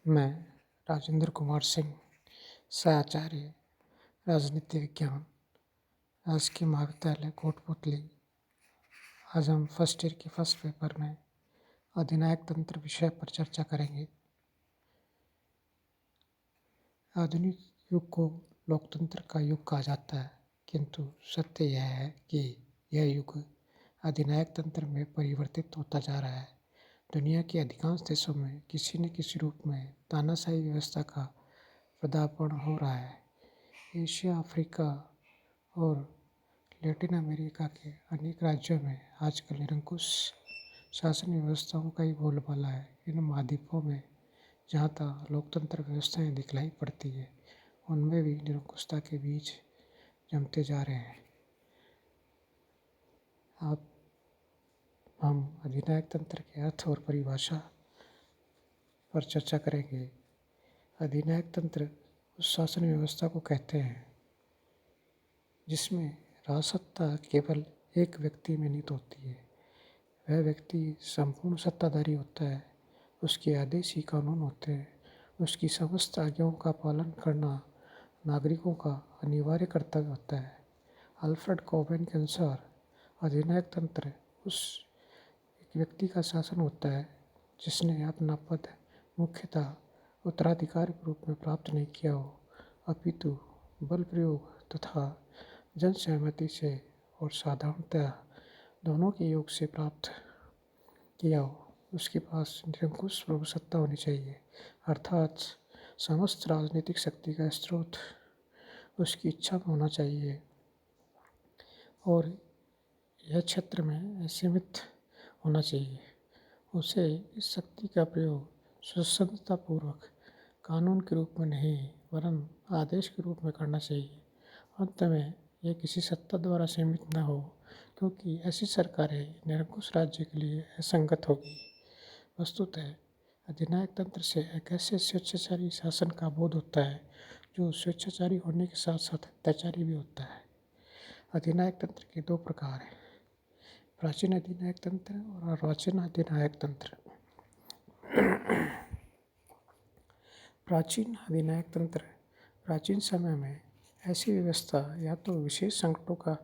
मैं राजेंद्र कुमार सिंह, सहाचार्य, राजनीति विज्ञान, राजकीय महाविद्यालय कोटपुतली। आज हम फर्स्ट ईयर के फर्स्ट पेपर में अधिनायक तंत्र विषय पर चर्चा करेंगे। आधुनिक युग को लोकतंत्र का युग कहा जाता है, किंतु सत्य यह है कि यह युग अधिनायक तंत्र में परिवर्तित होता जा रहा है। दुनिया के अधिकांश देशों में किसी न किसी रूप में तानाशाही व्यवस्था का पदार्पण हो रहा है। एशिया, अफ्रीका और लैटिन अमेरिका के अनेक राज्यों में आजकल निरंकुश शासन व्यवस्थाओं का ही बोलबाला है। इन महाद्वीपों में जहाँ तक लोकतंत्र व्यवस्थाएं दिखलाई पड़ती है, उनमें भी निरंकुशता के बीज जमते जा रहे हैं। अब हम अधिनायक तंत्र के अर्थ और परिभाषा पर चर्चा करेंगे। अधिनायक तंत्र उस शासन व्यवस्था को कहते हैं जिसमें राजसत्ता केवल एक व्यक्ति में निहित होती है। वह व्यक्ति संपूर्ण सत्ताधारी होता है, उसके आदेश ही कानून होते हैं, उसकी समस्त आज्ञाओं का पालन करना नागरिकों का अनिवार्य कर्तव्य होता है। अल्फ्रेड कोबेन के अनुसार अधिनायक तंत्र उस एक व्यक्ति का शासन होता है जिसने अपना पद मुख्यतः उत्तराधिकार के रूप में प्राप्त नहीं किया हो, अपितु बल प्रयोग तथा जन सहमति से और साधारणतः दोनों के योग से प्राप्त किया हो। उसके पास निरंकुश प्रभुसत्ता होनी चाहिए, अर्थात समस्त राजनीतिक शक्ति का स्रोत उसकी इच्छा में होना चाहिए और यह क्षेत्र में असीमित होना चाहिए। उसे इस शक्ति का प्रयोग स्वतंत्रतापूर्वक कानून के रूप में नहीं वरन आदेश के रूप में करना चाहिए। अंत में यह किसी सत्ता द्वारा सीमित न हो, क्योंकि ऐसी सरकारें निरंकुश राज्य के लिए असंगत होगी। वस्तुतः अधिनायक तंत्र से एक ऐसे स्वेच्छाचारी शासन का बोध होता है जो स्वेच्छाचारी होने के साथ साथ अत्याचारी भी होता है। अधिनायक तंत्र के दो प्रकार हैं, प्राचीन अधिनायक तंत्र और अर्वाचीन अधिनायक तंत्र। प्राचीन अधिनायक तंत्र प्राचीन समय में ऐसी व्यवस्था या तो विशेष संकटों का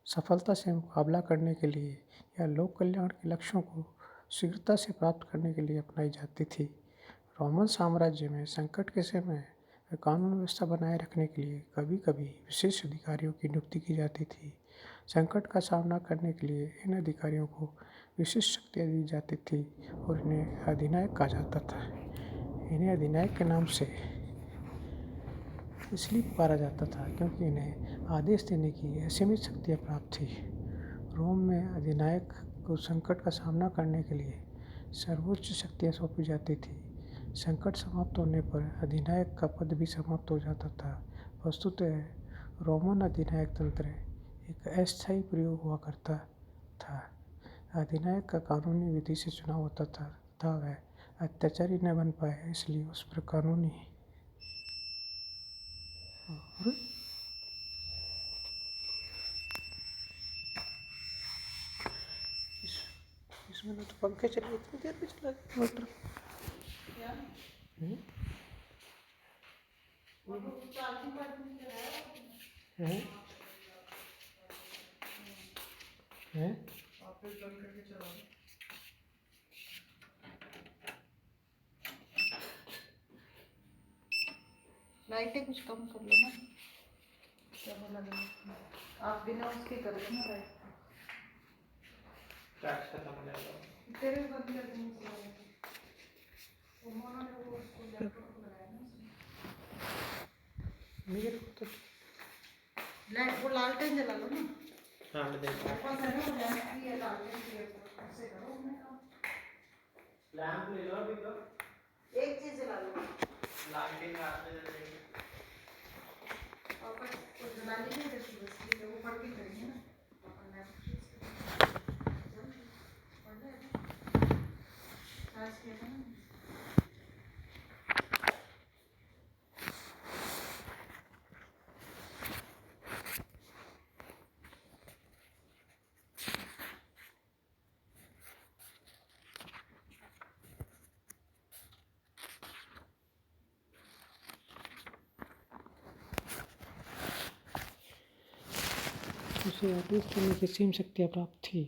सफलता से मुकाबला करने के लिए या लोक कल्याण के लक्ष्यों को शीघ्रता से प्राप्त करने के लिए अपनाई जाती थी। रोमन साम्राज्य में संकट के समय कानून व्यवस्था बनाए रखने के लिए कभी कभी विशेष अधिकारियों की नियुक्ति की जाती थी। संकट का सामना करने के लिए इन अधिकारियों को विशेष शक्तियाँ दी जाती थी और इन्हें अधिनायक कहा जाता था। इन्हें अधिनायक के नाम से इसलिए पुकारा जाता था क्योंकि इन्हें आदेश देने की असीमित शक्तियाँ प्राप्त थी। रोम में अधिनायक को संकट का सामना करने के लिए सर्वोच्च शक्तियाँ सौंपी जाती थी। संकट समाप्त होने पर अधिनायक का पद भी समाप्त हो जाता था। वस्तुतः रोमन अधिनायक तंत्र एक अस्थायी प्रयोग हुआ करता था। अधिनायक का कानूनी विधि से चुनाव होता था तथा वह अत्याचारी न बन पाए, इसलिए उस पर कानूनी इसमें तो पंखे चलिए इतनी देर में चला गया मोटर। लाइटें कुछ कम कर लो ना, क्या लगा आप बिना उसके कर लो ना लाइट। चार्ज खत्म हो जाएगा, तेरे बंद कर देंगे। उन्होंने वो उसको लैपटॉप को लगाया ना मेरे को तो लाइट वो लालटेन जला लो ना। हाँ मैं देख रहा हूँ। लैंप की लालटेन की ऐसे करो अपने काम। लैंप ले लो अभी तो एक चीज जला लो, लालटेन रात में जल जाएगी और कुछ जला लीजिए जैसे वो पढ़ के करेंगे ना अपन लैंप पढ़ ले चार्ज किया था ना। उसे आदेश देने की सीम शक्तियाँ प्राप्त थी।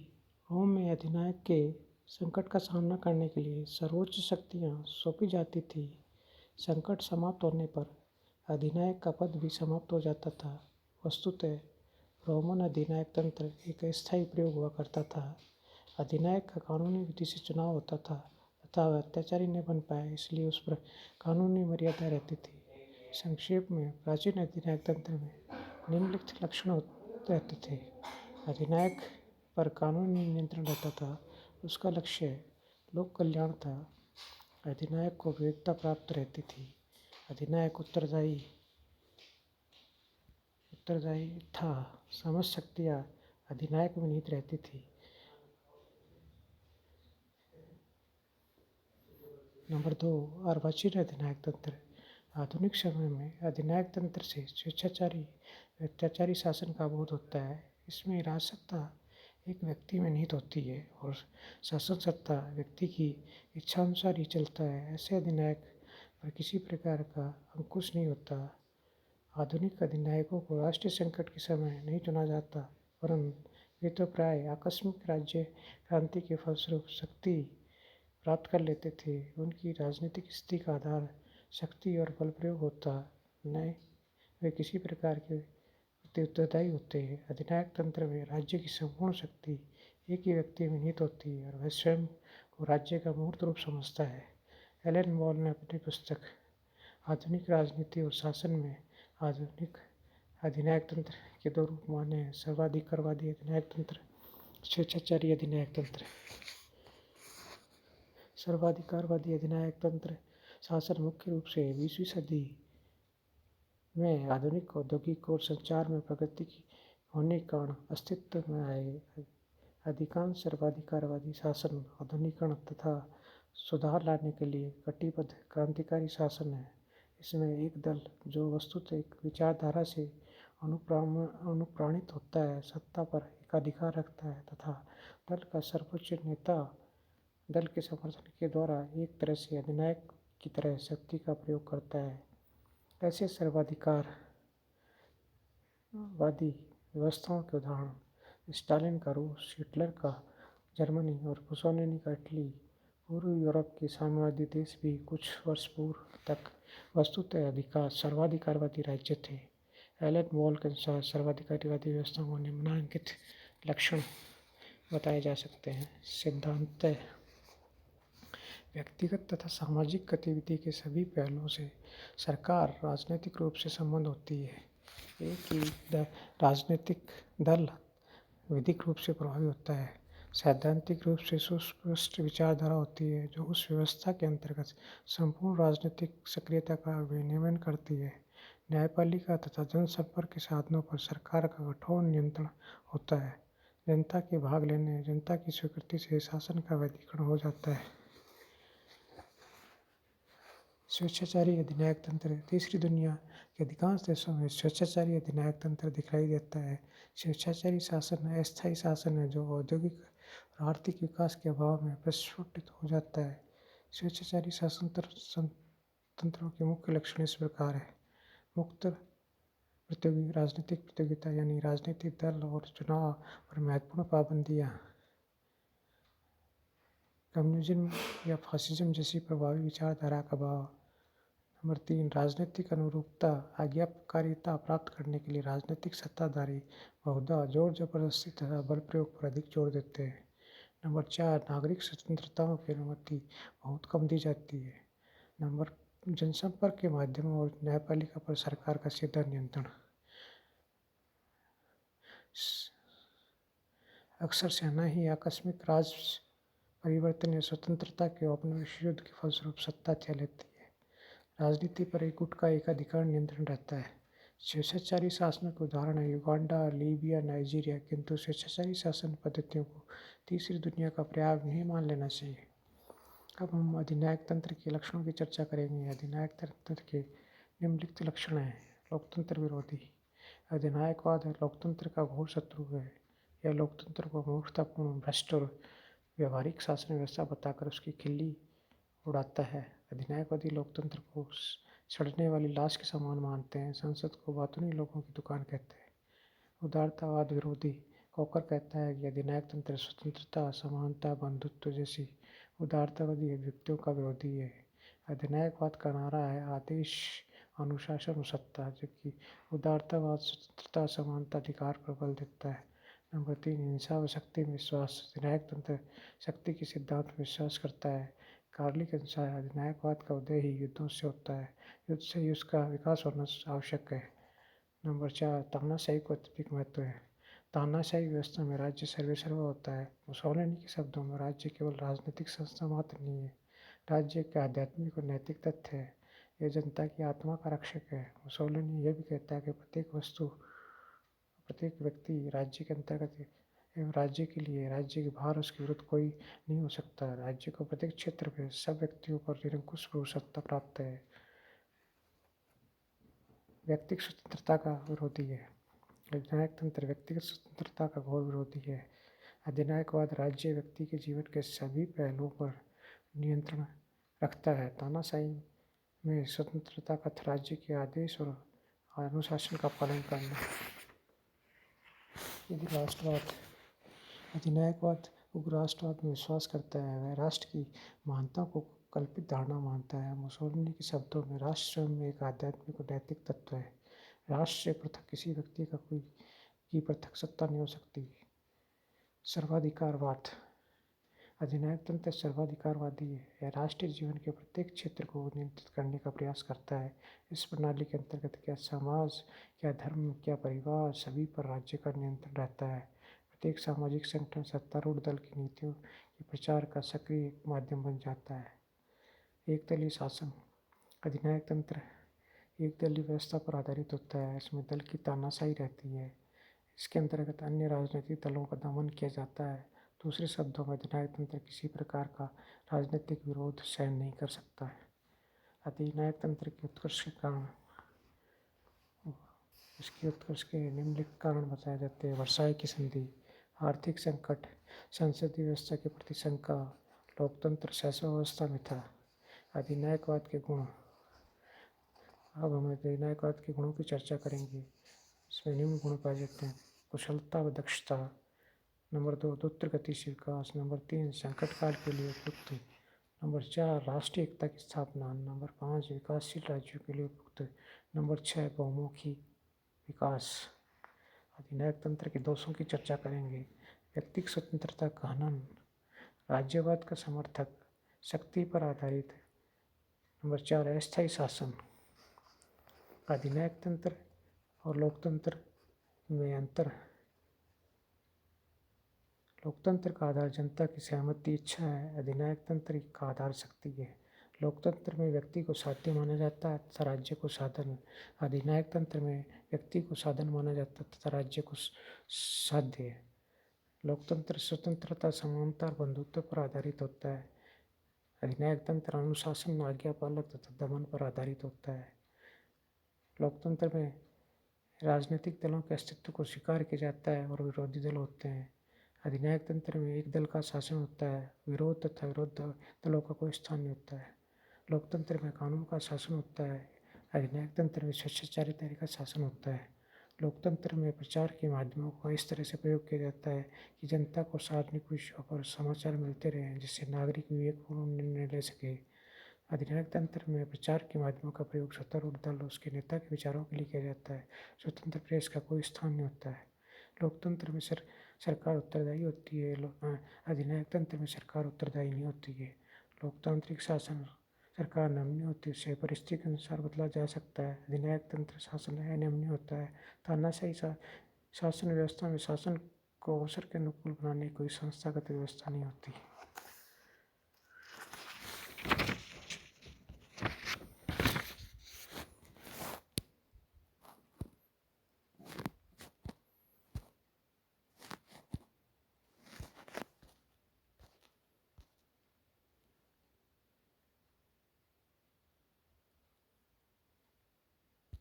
रोम में अधिनायक के संकट का सामना करने के लिए सर्वोच्च शक्तियाँ सौंपी जाती थी। संकट समाप्त होने पर अधिनायक का पद भी समाप्त हो जाता था। वस्तुतः रोमन अधिनायक तंत्र एक अस्थायी प्रयोग हुआ करता था। अधिनायक का कानूनी विधि से चुनाव होता था तथा वह अत्याचारी न बन पाए, इसलिए उस पर कानूनी मर्यादा रहती थी। संक्षेप में, प्राचीन अधिनायक तंत्र में निम्नलिखित लक्षण रहते थे। अधिनायक पर कानूनी नियंत्रण रहता था। उसका लक्ष्य लोक कल्याण था। अधिनायक को विवेकता प्राप्त रहती थी। अधिनायक उत्तरदायी था। समझ शक्तियाँ अधिनायक में निहित रहती थी। नंबर 2, अर्वाचीन अधिनायक तंत्र। आधुनिक समय में अधिनायक तंत्र से स्वेच्छाचारी अत्याचारी शासन का बोध होता है। इसमें राजसत्ता एक व्यक्ति में निहित होती है और शासन सत्ता व्यक्ति की इच्छानुसार ही चलता है। ऐसे अधिनायक पर किसी प्रकार का अंकुश नहीं होता। आधुनिक अधिनायकों को राष्ट्रीय संकट के समय नहीं चुना जाता, वरन वे तो प्राय आकस्मिक राज्य क्रांति के फलस्वरूप शक्ति प्राप्त कर लेते थे। उनकी राजनीतिक स्थिति का आधार शक्ति और बल प्रयोग होता, न वे किसी प्रकार के प्रति उत्तरदायी होते हैं। अधिनायक तंत्र में राज्य की संपूर्ण शक्ति एक ही व्यक्ति में निहित होती है और वह स्वयं को राज्य का मूर्त रूप समझता है। एलन वॉल ने अपनी पुस्तक आधुनिक राजनीति और शासन में आधुनिक अधिनायक तंत्र के दो रूप माने हैं: सर्वाधिकारवादी अधिनायक तंत्र, स्वेच्छाचारी अधिनायक तंत्र। सर्वाधिकारवादी अधिनायक तंत्र शासन मुख्य रूप से 20वीं सदी में आधुनिक औद्योगिक और संचार में प्रगति होने के कारण अस्तित्व में आए। अधिकांश सर्वाधिकारवादी शासन आधुनिकीकरण तथा सुधार लाने के लिए कटिबद्ध क्रांतिकारी शासन है। इसमें एक दल, जो वस्तुतः एक विचारधारा से अनुप्राणित होता है, सत्ता पर एकाधिकार रखता है तथा दल का सर्वोच्च नेता दल के समर्थन के द्वारा एक तरह से अधिनायक की तरह शक्ति का प्रयोग करता है। ऐसे सर्वाधिकारवादी व्यवस्थाओं के उदाहरण स्टालिन का रूस, हिटलर का जर्मनी और मुसोलिनी का इटली। पूर्व यूरोप के साम्यवादी देश भी कुछ वर्ष पूर्व तक वस्तुतः सर्वाधिकारवादी राज्य थे। एलन वॉल के अनुसार सर्वाधिकारवादी व्यवस्थाओं को निम्नलिखित लक्षण बताए जा सकते हैं। सिद्धांततः व्यक्तिगत तथा सामाजिक गतिविधि के सभी पहलुओं से सरकार राजनीतिक रूप से संबंध होती है। एक ही राजनीतिक दल विधिक रूप से प्रभावी होता है। सैद्धांतिक रूप से सुस्पष्ट विचारधारा होती है जो उस व्यवस्था के अंतर्गत संपूर्ण राजनीतिक सक्रियता का विनियमन करती है। न्यायपालिका तथा जनसंपर्क के साधनों पर सरकार का कठोर नियंत्रण होता है। जनता के भाग लेने, जनता की स्वीकृति से शासन का वैधीकरण हो जाता है। स्वेच्छाचारी अधिनायक तंत्र। तीसरी दुनिया के अधिकांश देशों में स्वेच्छाचारी अधिनायक तंत्र दिखाई देता है। स्वेच्छाचारी शासन अस्थायी शासन है जो औद्योगिक और आर्थिक विकास के अभाव में प्रस्फुटित हो जाता है। स्वेच्छाचारी शासन तंत्रों के मुख्य लक्षण इस प्रकार है: मुक्त राजनीतिक प्रतियोगिता, यानी राजनीतिक दल और चुनाव पर महत्वपूर्ण पाबंदियाँ। कम्युनिज्म या फासिज्म जैसी प्रभावी विचारधारा का अभाव। नंबर 3, राजनीतिक अनुरूपता। आज्ञाकारिता प्राप्त करने के लिए राजनीतिक सत्ताधारी बहुधा जोर जबरदस्ती तथा बल प्रयोग पर अधिक जोर देते हैं। नंबर 4, नागरिक स्वतंत्रताओं की अनुमति बहुत कम दी जाती है। नंबर जनसंपर्क के माध्यमों और न्यायपालिका पर सरकार का सीधा नियंत्रण। अक्सर सेना ही आकस्मिक राज परिवर्तन या स्वतंत्रता के औपनिवेशिक युद्ध के फलस्वरूप सत्ता छीन लेती है। राजनीति पर एक गुट का एकाधिकार नियंत्रण रहता है। स्वेच्छाचारी शासनों के उदाहरण है युगांडा, लीबिया, नाइजीरिया। किंतु स्वेच्छाचारी शासन पद्धतियों को तीसरी दुनिया का पर्याय नहीं मान लेना चाहिए। अब हम अधिनायक तंत्र के लक्षणों की चर्चा करेंगे। अधिनायक तंत्र के निम्नलिखित लक्षण हैं: लोकतंत्र विरोधी। अधिनायकवाद लोकतंत्र का घोर शत्रु है। यह लोकतंत्र को मूर्खतापूर्ण, भ्रष्ट और व्यवहारिक शासन व्यवस्था बताकर उसकी खिल्ली उड़ाता है। अधिनायकवादी लोकतंत्र को सड़ने वाली लाश के समान मानते हैं। संसद को बातूनी लोगों की दुकान कहते हैं। उदारतावाद विरोधी कॉकर कहता है कि अधिनायक तंत्र स्वतंत्रता, समानता, बंधुत्व जैसी उदारतावादी अभिव्यक्तियों का विरोधी है। अधिनायकवाद का नारा है आदेश, अनुशासन और सत्ता, जबकि उदारतावाद स्वतंत्रता, समानता, अधिकार पर बल देता है। नंबर 3, हिंसा व शक्ति में विश्वास। अधिनायक तंत्र शक्ति के सिद्धांत में विश्वास करता है। कार्ली के अनुसार अधिनायकवाद का उदय ही युद्धों से होता है, युद्ध से ही उसका विकास होना आवश्यक है। नंबर 4, तानाशाही को अत्यधिक महत्व है। तानाशाही व्यवस्था में राज्य सर्वेसर्वा होता है। मुसोलिनी के शब्दों में राज्य केवल राजनीतिक संस्था मात्र नहीं है, राज्य एक आध्यात्मिक और नैतिक तथ्य है। यह जनता की आत्मा का रक्षक है। मुसोलिनी यह भी कहता है कि प्रत्येक व्यक्ति राज्य के अंतर्गत एवं राज्य के लिए, राज्य के बाहर उसके विरुद्ध कोई नहीं हो सकता। राज्य को प्रत्येक क्षेत्र में सब व्यक्तियों पर निरंकुश सत्ता प्राप्त है। व्यक्तिगत स्वतंत्रता का विरोधी है। अधिनायक तंत्र व्यक्तिगत स्वतंत्रता का घोर विरोधी है। अधिनायकवाद राज्य व्यक्ति के जीवन के सभी पहलुओं पर नियंत्रण रखता है। तानाशाही में स्वतंत्रता का अर्थ राज्य के आदेश और अनुशासन का पालन करना। यदि राष्ट्रवाद, अधिनायकवाद उग्र राष्ट्रवाद में विश्वास करता है, वह राष्ट्र की महानता को कल्पित धारणा मानता है। मुसोलिनी के शब्दों में राष्ट्र स्वयं में एक आध्यात्मिक और नैतिक तत्व है। राष्ट्र से पृथक किसी व्यक्ति की पृथक सत्ता नहीं हो सकती। सर्वाधिकारवाद, अधिनायक तंत्र सर्वाधिकारवादी है। यह राष्ट्रीय जीवन के प्रत्येक क्षेत्र को नियंत्रित करने का प्रयास करता है। इस प्रणाली के अंतर्गत क्या समाज, क्या धर्म, क्या परिवार, सभी पर राज्य का नियंत्रण रहता है। प्रत्येक सामाजिक संगठन सत्तारूढ़ दल की नीतियों के प्रचार का सक्रिय माध्यम बन जाता है। एकदलीय शासन, अधिनायक तंत्र एकदलीय व्यवस्था पर आधारित होता है। इसमें दल की तानाशाही रहती है। इसके अंतर्गत अन्य राजनीतिक दलों का दमन किया जाता है। दूसरे शब्दों में अधिनायक तंत्र किसी प्रकार का राजनीतिक विरोध सहन नहीं कर सकता है। अधिनायक तंत्र के उत्कर्ष के कारण, इसके उत्कर्ष के निम्नलिखित कारण बताए जाते हैं। वर्साई की संधि, आर्थिक संकट, संसदीय व्यवस्था के प्रति शंका, लोकतंत्र शासनावस्था में था। अधिनायकवाद के गुण, अब हम अधिनायकवाद के गुणों की चर्चा करेंगे। इसमें निम्न गुण पाए जाते हैं। कुशलता व दक्षता। नंबर 2, द्रुत गति से विकास। नंबर 3, संकट काल के लिए उपयुक्त। नंबर 4, राष्ट्रीय एकता की स्थापना। नंबर 5, विकासशील राज्यों के लिए उपयुक्त। नंबर 6, बहुमुखी विकास। अधिनायक तंत्र के दोषों की चर्चा करेंगे। व्यक्तिगत स्वतंत्रता का हनन, राज्यवाद का समर्थक, शक्ति पर आधारित। नंबर 4, अस्थायी शासन। अधिनायक तंत्र और लोकतंत्र में अंतर। लोकतंत्र का आधार जनता की सहमति, इच्छा है। अधिनायक तंत्र का आधार शक्ति है। लोकतंत्र में व्यक्ति को साध्य माना जाता है तथा राज्य को साधन। अधिनायक तंत्र में व्यक्ति को साधन माना जाता है तथा राज्य को साध्य है। लोकतंत्र स्वतंत्रता, समानता और बंधुत्व पर आधारित होता है। अधिनायक तंत्र अनुशासन, आज्ञापालक तथा दमन पर आधारित होता है। लोकतंत्र में राजनीतिक दलों के अस्तित्व को स्वीकार किया जाता है और विरोधी दल होते हैं। अधिनायक तंत्र में एक दल का शासन होता है, विरोध तथा विरोध दलों का कोई स्थान नहीं होता है। लोकतंत्र में कानून का शासन होता है, अधिनायक तंत्र में स्वेच्छाचारिता का शासन होता है। लोकतंत्र में प्रचार के माध्यमों का इस तरह से प्रयोग किया जाता है कि जनता को सार्वजनिक विषयों पर समाचार मिलते रहें, जिससे नागरिक विवेकपूर्ण निर्णय ले सके। अधिनायक तंत्र में प्रचार के माध्यमों का प्रयोग सत्तारूढ़ दल उसके नेता के विचारों के लिए किया जाता है। स्वतंत्र प्रेस का कोई स्थान नहीं होता है। लोकतंत्र में सरकार उत्तरदायी होती है, अधिनायक तंत्र में सरकार उत्तरदायी नहीं होती है। लोकतांत्रिक शासन, सरकार नमनीय होती है, उसे परिस्थिति के अनुसार बदला जा सकता है। अधिनायक तंत्र शासन अनियमनीय होता है। तानाशाही शासन व्यवस्था में शासन को अवसर के अनुकूल बनाने की कोई संस्थागत व्यवस्था नहीं होती।